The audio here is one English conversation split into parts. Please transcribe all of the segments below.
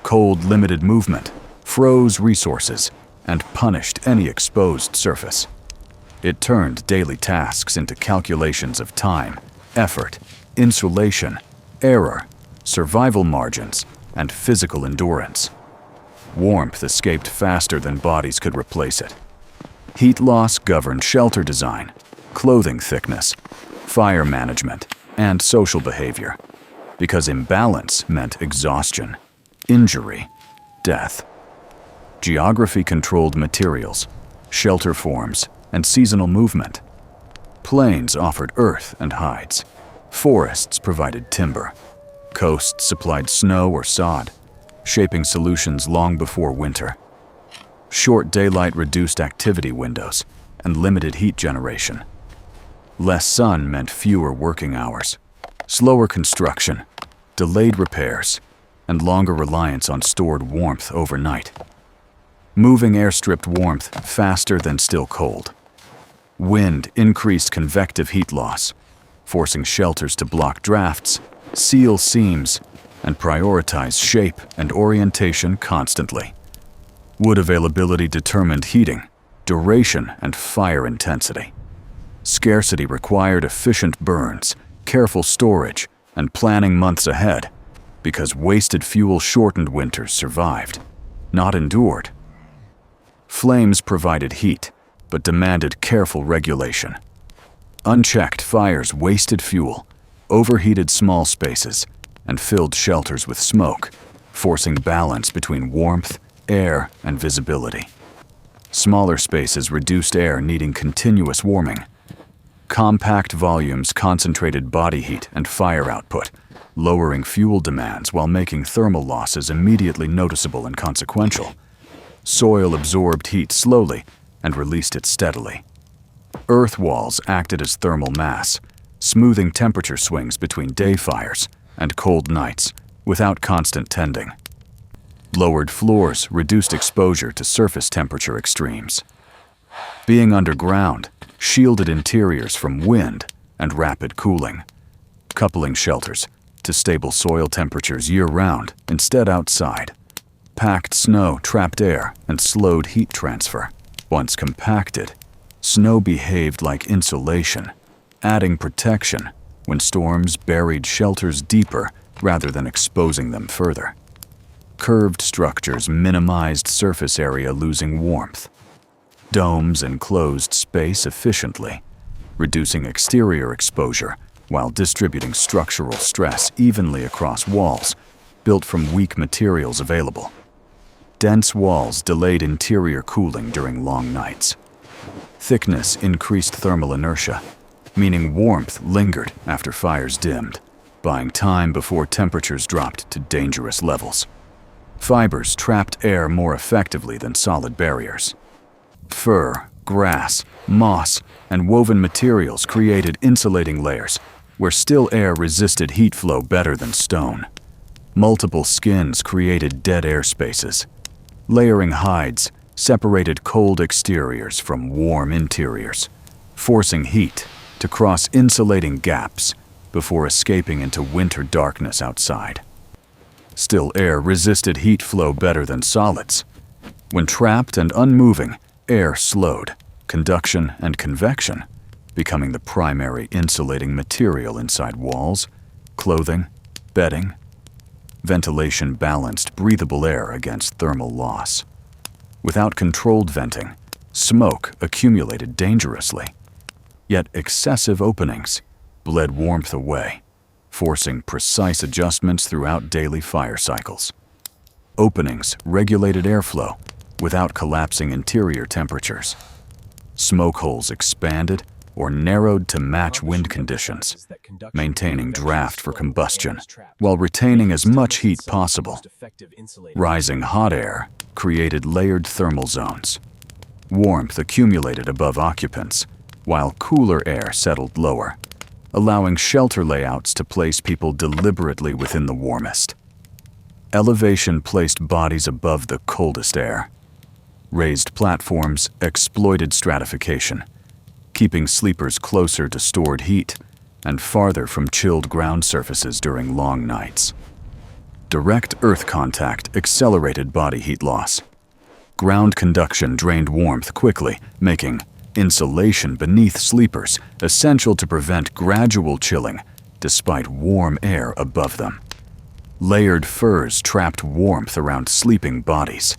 Cold limited movement, froze resources, and punished any exposed surface. It turned daily tasks into calculations of time, effort, insulation, error, survival margins, and physical endurance. Warmth escaped faster than bodies could replace it. Heat loss governed shelter design, clothing thickness, fire management, and social behavior, because imbalance meant exhaustion, injury, death. Geography controlled materials, shelter forms, and seasonal movement. Plains offered earth and hides. Forests provided timber. Coasts supplied snow or sod, shaping solutions long before winter. Short daylight reduced activity windows and limited heat generation. Less sun meant fewer working hours, slower construction, delayed repairs, and longer reliance on stored warmth overnight. Moving air stripped warmth faster than still cold. Wind increased convective heat loss, forcing shelters to block drafts, seal seams, and prioritize shape and orientation constantly. Wood availability determined heating, duration, and fire intensity. Scarcity required efficient burns, careful storage, and planning months ahead, because wasted fuel shortened winters survived, not endured. Flames provided heat, but demanded careful regulation. Unchecked fires wasted fuel, overheated small spaces, and filled shelters with smoke, forcing balance between warmth, air, and visibility. Smaller spaces reduced air needing continuous warming. Compact volumes concentrated body heat and fire output, lowering fuel demands while making thermal losses immediately noticeable and consequential. Soil absorbed heat slowly and released it steadily. Earth walls acted as thermal mass, smoothing temperature swings between day fires and cold nights without constant tending. Lowered floors reduced exposure to surface temperature extremes. Being underground shielded interiors from wind and rapid cooling, coupling shelters to stable soil temperatures year-round instead outside. Packed snow trapped air and slowed heat transfer. Once compacted, snow behaved like insulation, adding protection when storms buried shelters deeper rather than exposing them further. Curved structures minimized surface area losing warmth. Domes enclosed space efficiently, reducing exterior exposure while distributing structural stress evenly across walls built from weak materials available. Dense walls delayed interior cooling during long nights. Thickness increased thermal inertia, meaning warmth lingered after fires dimmed, buying time before temperatures dropped to dangerous levels. Fibers trapped air more effectively than solid barriers. Fur, grass, moss, and woven materials created insulating layers where still air resisted heat flow better than stone. Multiple skins created dead air spaces. Layering hides separated cold exteriors from warm interiors, forcing heat to cross insulating gaps before escaping into winter darkness outside. Still air resisted heat flow better than solids. When trapped and unmoving, air slowed conduction and convection, becoming the primary insulating material inside walls, clothing, bedding. Ventilation balanced breathable air against thermal loss. Without controlled venting, smoke accumulated dangerously. Yet excessive openings bled warmth away, forcing precise adjustments throughout daily fire cycles. Openings regulated airflow without collapsing interior temperatures. Smoke holes expanded or narrowed to match wind conditions, maintaining draft for combustion while retaining as much heat possible. Rising hot air created layered thermal zones. Warmth accumulated above occupants, while cooler air settled lower, allowing shelter layouts to place people deliberately within the warmest. Elevation placed bodies above the coldest air. Raised platforms exploited stratification, keeping sleepers closer to stored heat and farther from chilled ground surfaces during long nights. Direct earth contact accelerated body heat loss. Ground conduction drained warmth quickly, making insulation beneath sleepers essential to prevent gradual chilling despite warm air above them. Layered furs trapped warmth around sleeping bodies.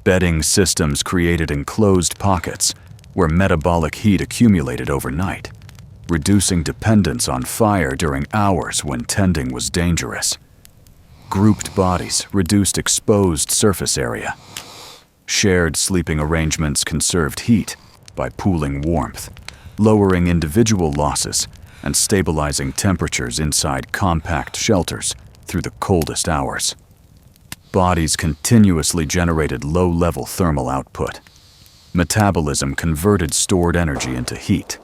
Bedding systems created enclosed pockets where metabolic heat accumulated overnight, reducing dependence on fire during hours when tending was dangerous. Grouped bodies reduced exposed surface area. Shared sleeping arrangements conserved heat by pooling warmth, lowering individual losses, and stabilizing temperatures inside compact shelters through the coldest hours. Bodies continuously generated low-level thermal output. Metabolism converted stored energy into heat,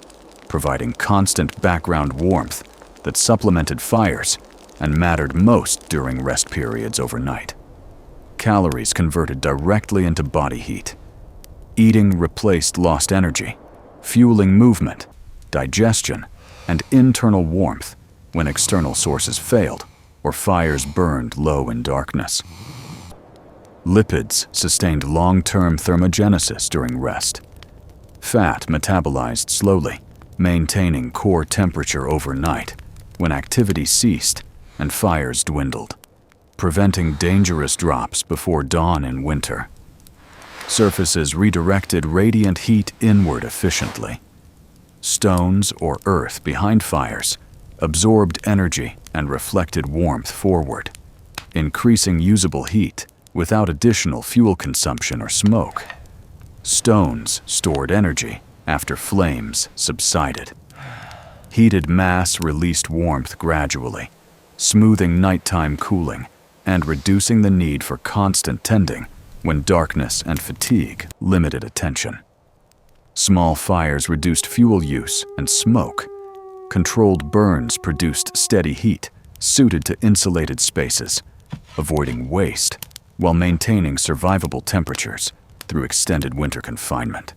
providing constant background warmth that supplemented fires and mattered most during rest periods overnight. Calories converted directly into body heat. Eating replaced lost energy, fueling movement, digestion, and internal warmth when external sources failed or fires burned low in darkness. Lipids sustained long-term thermogenesis during rest. Fat metabolized slowly, maintaining core temperature overnight when activity ceased and fires dwindled, preventing dangerous drops before dawn in winter. Surfaces redirected radiant heat inward efficiently. Stones or earth behind fires absorbed energy and reflected warmth forward, increasing usable heat without additional fuel consumption or smoke. Stones stored energy after flames subsided. Heated mass released warmth gradually, smoothing nighttime cooling and reducing the need for constant tending when darkness and fatigue limited attention. Small fires reduced fuel use and smoke. Controlled burns produced steady heat suited to insulated spaces, avoiding waste while maintaining survivable temperatures through extended winter confinement.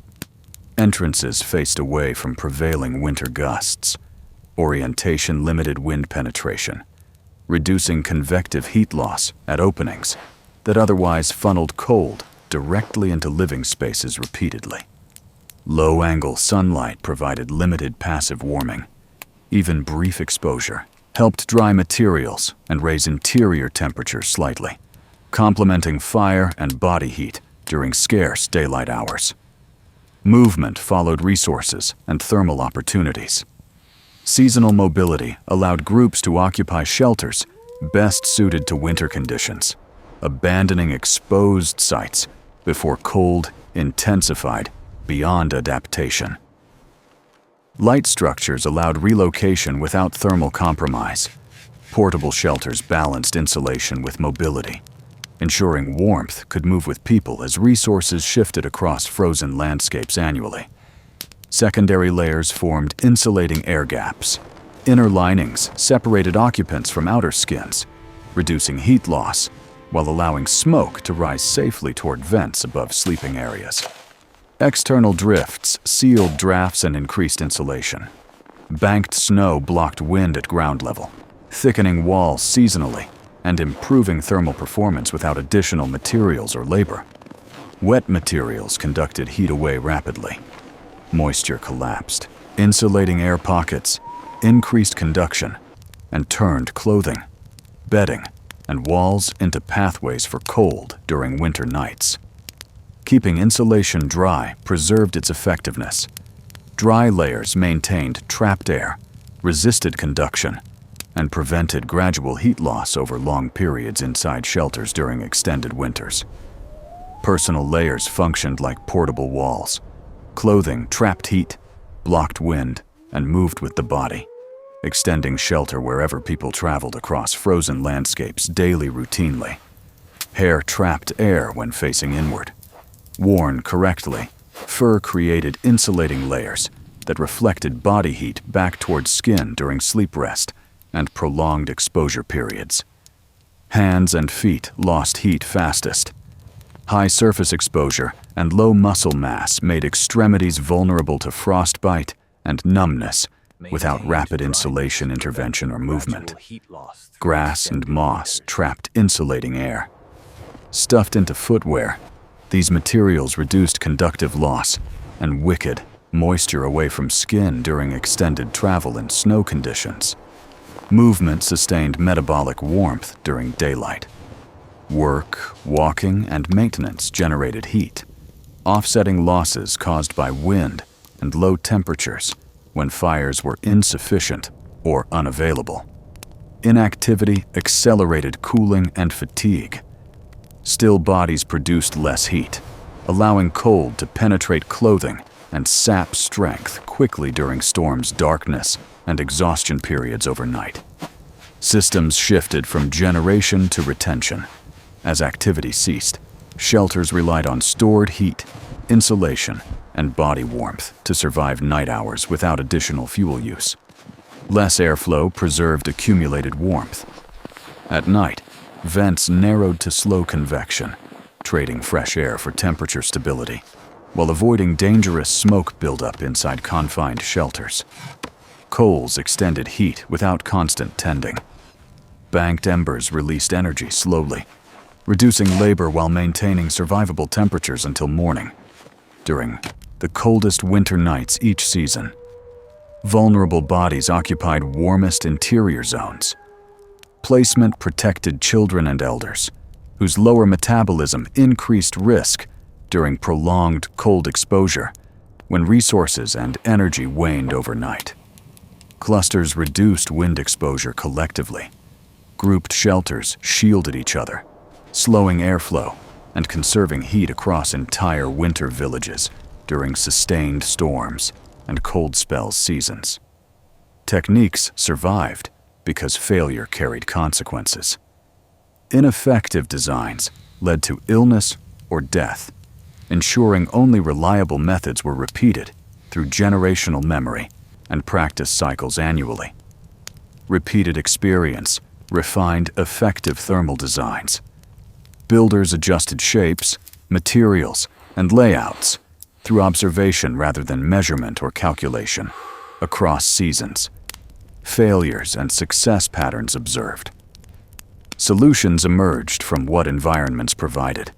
Entrances faced away from prevailing winter gusts. Orientation limited wind penetration, reducing convective heat loss at openings that otherwise funneled cold directly into living spaces repeatedly. Low-angle sunlight provided limited passive warming. Even brief exposure helped dry materials and raise interior temperatures slightly, complementing fire and body heat during scarce daylight hours. Movement followed resources and thermal opportunities. Seasonal mobility allowed groups to occupy shelters best suited to winter conditions, abandoning exposed sites before cold intensified beyond adaptation. Light structures allowed relocation without thermal compromise. Portable shelters balanced insulation with mobility, ensuring warmth could move with people as resources shifted across frozen landscapes annually. Secondary layers formed insulating air gaps. Inner linings separated occupants from outer skins, reducing heat loss while allowing smoke to rise safely toward vents above sleeping areas. External drifts sealed drafts and increased insulation. Banked snow blocked wind at ground level, thickening walls seasonally and improving thermal performance without additional materials or labor. Wet materials conducted heat away rapidly. Moisture collapsed, insulating air pockets, increased conduction, and turned clothing, bedding, and walls into pathways for cold during winter nights. Keeping insulation dry preserved its effectiveness. Dry layers maintained trapped air, resisted conduction, and prevented gradual heat loss over long periods inside shelters during extended winters. Personal layers functioned like portable walls. Clothing trapped heat, blocked wind, and moved with the body, extending shelter wherever people traveled across frozen landscapes daily routinely. Hair trapped air when facing inward. Worn correctly, fur created insulating layers that reflected body heat back towards skin during sleep rest and prolonged exposure periods. Hands and feet lost heat fastest. High surface exposure and low muscle mass made extremities vulnerable to frostbite and numbness without rapid insulation intervention or movement. Grass and moss trapped insulating air. Stuffed into footwear, these materials reduced conductive loss and wicking moisture away from skin during extended travel in snow conditions. Movement sustained metabolic warmth during daylight. Work, walking, and maintenance generated heat, offsetting losses caused by wind and low temperatures when fires were insufficient or unavailable. Inactivity accelerated cooling and fatigue. Still bodies produced less heat, allowing cold to penetrate clothing and sap strength quickly during storms, darkness, and exhaustion periods overnight. Systems shifted from generation to retention. As activity ceased, shelters relied on stored heat, insulation, and body warmth to survive night hours without additional fuel use. Less airflow preserved accumulated warmth. At night, vents narrowed to slow convection, trading fresh air for temperature stability, while avoiding dangerous smoke buildup inside confined shelters. Coals extended heat without constant tending. Banked embers released energy slowly, reducing labor while maintaining survivable temperatures until morning. During the coldest winter nights each season, vulnerable bodies occupied warmest interior zones. Placement protected children and elders, whose lower metabolism increased risk during prolonged cold exposure when resources and energy waned overnight. Clusters reduced wind exposure collectively. Grouped shelters shielded each other, slowing airflow and conserving heat across entire winter villages during sustained storms and cold spell seasons. Techniques survived because failure carried consequences. Ineffective designs led to illness or death, ensuring only reliable methods were repeated through generational memory and practice cycles annually. Repeated experience refined effective thermal designs. Builders adjusted shapes, materials, and layouts through observation rather than measurement or calculation across seasons. Failures and success patterns observed. Solutions emerged from what environments provided.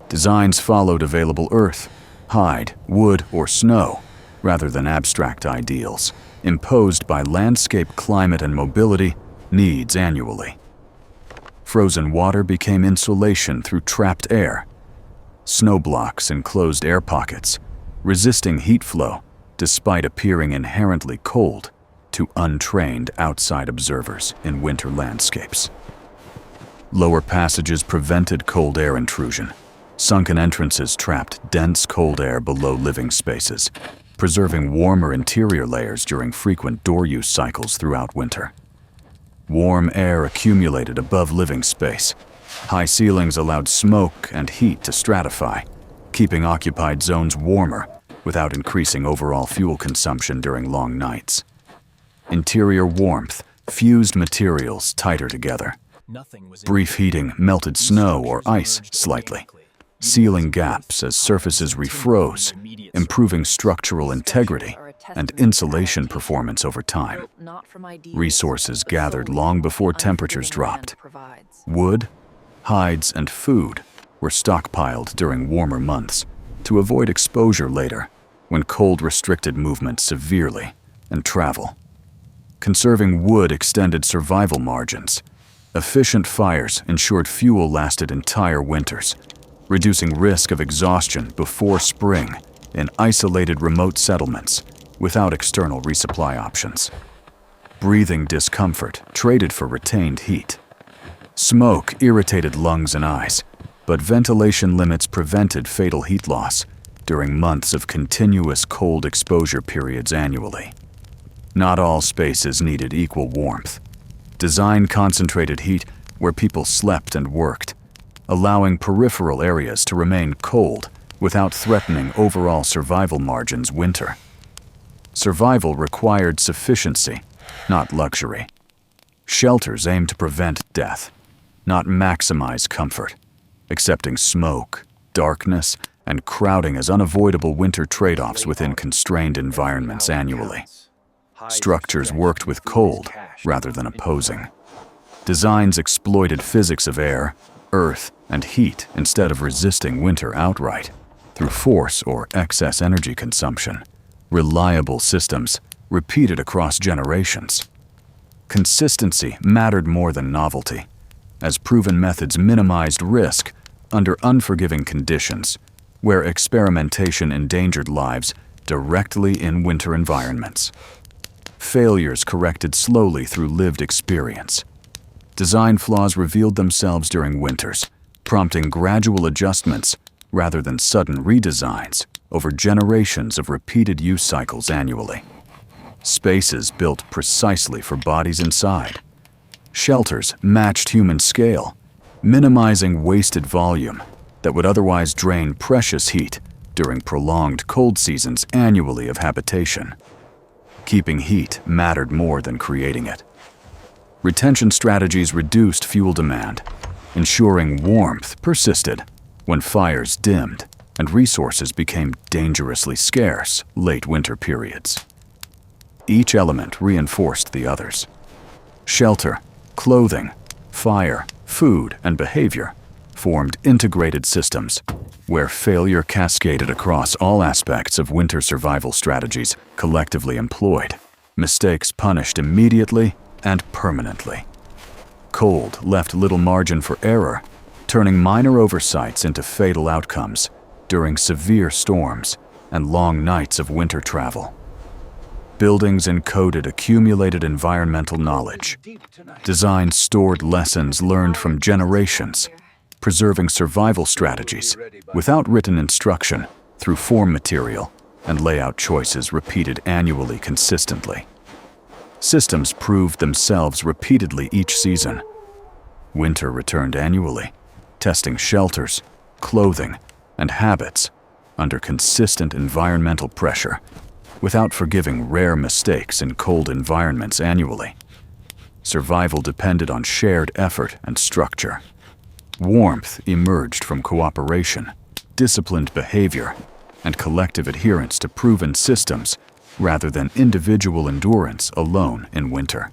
Designs followed available earth, hide, wood, or snow, rather than abstract ideals, imposed by landscape climate and mobility needs annually. Frozen water became insulation through trapped air. Snow blocks enclosed air pockets, resisting heat flow despite appearing inherently cold to untrained outside observers in winter landscapes. Lower passages prevented cold air intrusion. Sunken entrances trapped dense cold air below living spaces, preserving warmer interior layers during frequent door use cycles throughout winter. Warm air accumulated above living space. High ceilings allowed smoke and heat to stratify, keeping occupied zones warmer without increasing overall fuel consumption during long nights. Interior warmth fused materials tighter together. Brief heating melted snow or ice slightly, sealing gaps as surfaces refroze, improving structural integrity and insulation performance over time. Resources gathered long before temperatures dropped. Wood, hides, and food were stockpiled during warmer months to avoid exposure later when cold restricted movement severely and travel. Conserving wood extended survival margins. Efficient fires ensured fuel lasted entire winters, reducing risk of exhaustion before spring in isolated remote settlements without external resupply options. Breathing discomfort traded for retained heat. Smoke irritated lungs and eyes, but ventilation limits prevented fatal heat loss during months of continuous cold exposure periods annually. Not all spaces needed equal warmth. Design concentrated heat where people slept and worked, allowing peripheral areas to remain cold without threatening overall survival margins winter. Survival required sufficiency, not luxury. Shelters aimed to prevent death, not maximize comfort, accepting smoke, darkness, and crowding as unavoidable winter trade-offs within constrained environments annually. Structures worked with cold rather than opposing. Designs exploited physics of air, earth, and heat instead of resisting winter outright through force or excess energy consumption. Reliable systems repeated across generations. Consistency mattered more than novelty, as proven methods minimized risk under unforgiving conditions, where experimentation endangered lives directly in winter environments. Failures corrected slowly through lived experience. Design flaws revealed themselves during winters, prompting gradual adjustments rather than sudden redesigns over generations of repeated use cycles annually. Spaces built precisely for bodies inside. Shelters matched human scale, minimizing wasted volume that would otherwise drain precious heat during prolonged cold seasons annually of habitation. Keeping heat mattered more than creating it. Retention strategies reduced fuel demand, ensuring warmth persisted when fires dimmed and resources became dangerously scarce late winter periods. Each element reinforced the others. Shelter, clothing, fire, food, and behavior formed integrated systems where failure cascaded across all aspects of winter survival strategies collectively employed, mistakes punished immediately and permanently. Cold left little margin for error, turning minor oversights into fatal outcomes during severe storms and long nights of winter travel. Buildings encoded accumulated environmental knowledge. Design stored lessons learned from generations, preserving survival strategies without written instruction through form material and layout choices repeated annually consistently. Systems proved themselves repeatedly each season. Winter returned annually, testing shelters, clothing, and habits under consistent environmental pressure, without forgiving rare mistakes in cold environments annually. Survival depended on shared effort and structure. Warmth emerged from cooperation, disciplined behavior, and collective adherence to proven systems rather than individual endurance alone in winter.